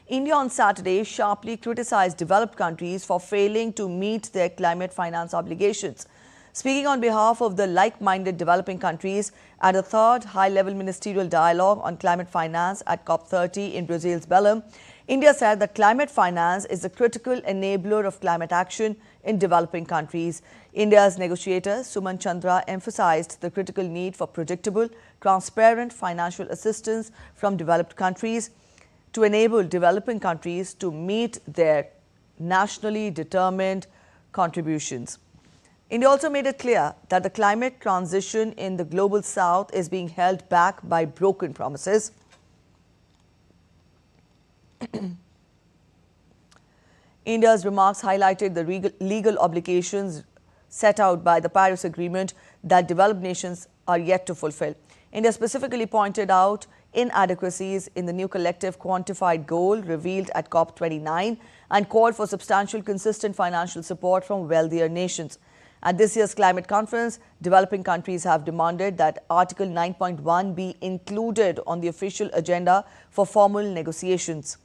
India on Saturday sharply criticized developed countries for failing to meet their climate finance obligations. Speaking on behalf of the like-minded developing countries at a third high-level ministerial dialogue on climate finance at COP30 in Brazil's Belém, India said that climate finance is a critical enabler of climate action in developing countries. India's negotiator, Suman Chandra, emphasized the critical need for predictable, transparent financial assistance from developed countries to enable developing countries to meet their nationally determined contributions. India also made it clear that the climate transition in the global south is being held back by broken promises. India's remarks highlighted the legal obligations set out by the Paris Agreement that developed nations are yet to fulfill. India specifically pointed out inadequacies in the new collective quantified goal revealed at COP29 and called for substantial, consistent financial support from wealthier nations. At this year's climate conference, developing countries have demanded that Article 9.1 be included on the official agenda for formal negotiations.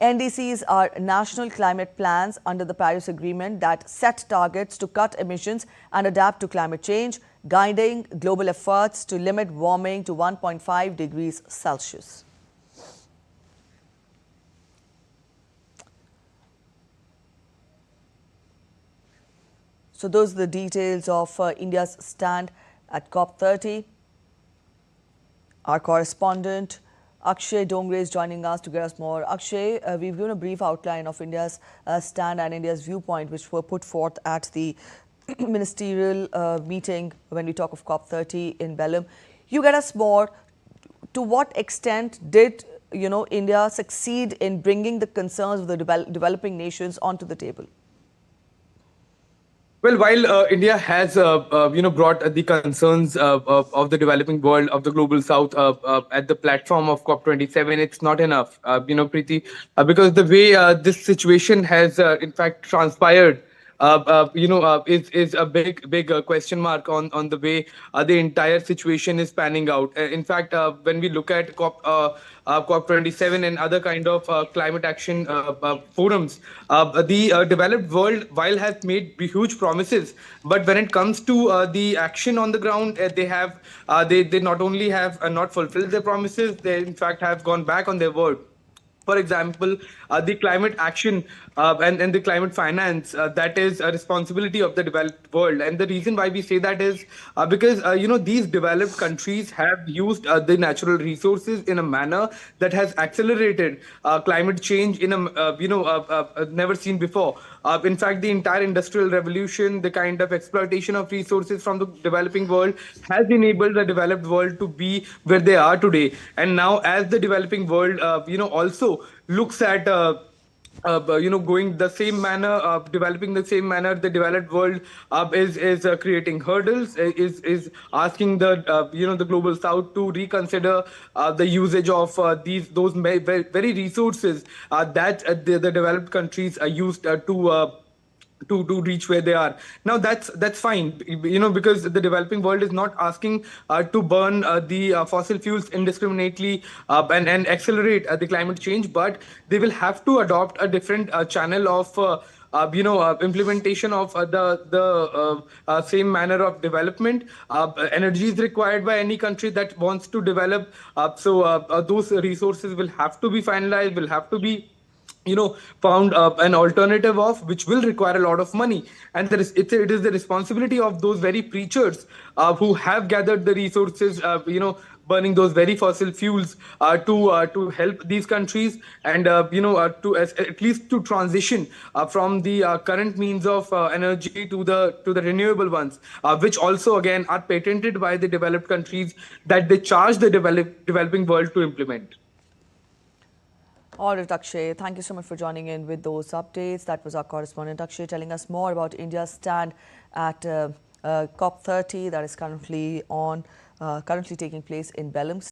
NDCs are national climate plans under the Paris Agreement that set targets to cut emissions and adapt to climate change, guiding global efforts to limit warming to 1.5 degrees Celsius. So those are the details of India's stand at COP30. Our correspondent Akshay Dongre is joining us to get us more. Akshay, we've given a brief outline of India's stand and India's viewpoint, which were put forth at the ministerial meeting when we talk of COP30 in Belém. You get us more. To what extent did India succeed in bringing the concerns of the developing nations onto the table? Well, while India has, brought the concerns of the developing world, of the global south at the platform of COP27, it's not enough, Preeti, because the way this situation has, in fact, transpired, is a big question mark on the way the entire situation is panning out. In fact, when we look at COP27 and other kind of climate action forums, the developed world, while has made huge promises, but when it comes to the action on the ground, they not only have not fulfilled their promises, they in fact have gone back on their word. For example, the climate action and the climate finance, that is a responsibility of the developed world. And the reason why we say that is because, these developed countries have used the natural resources in a manner that has accelerated climate change in a, never seen before. In fact, the entire industrial revolution, the kind of exploitation of resources from the developing world has enabled the developed world to be where they are today. And now as the developing world, also looks at going the same manner, developing the same manner, the developed world is creating hurdles, is asking the global south to reconsider the usage of those very resources that the developed countries are used to reach where they are. Now that's fine, because the developing world is not asking to burn the fossil fuels indiscriminately and accelerate the climate change, but they will have to adopt a different channel of implementation of the same manner of development. Energy is required by any country that wants to develop. So those resources will have to be finalized, will have to be found an alternative of, which will require a lot of money. And it is the responsibility of those very preachers who have gathered the resources, burning those very fossil fuels to help these countries and, to at least to transition from the current means of energy to the renewable ones, which also again are patented by the developed countries that they charge the developing world to implement. All right, Akshay, thank you so much for joining in with those updates. That was our correspondent, Akshay, telling us more about India's stand at COP30 that is currently taking place in Belém.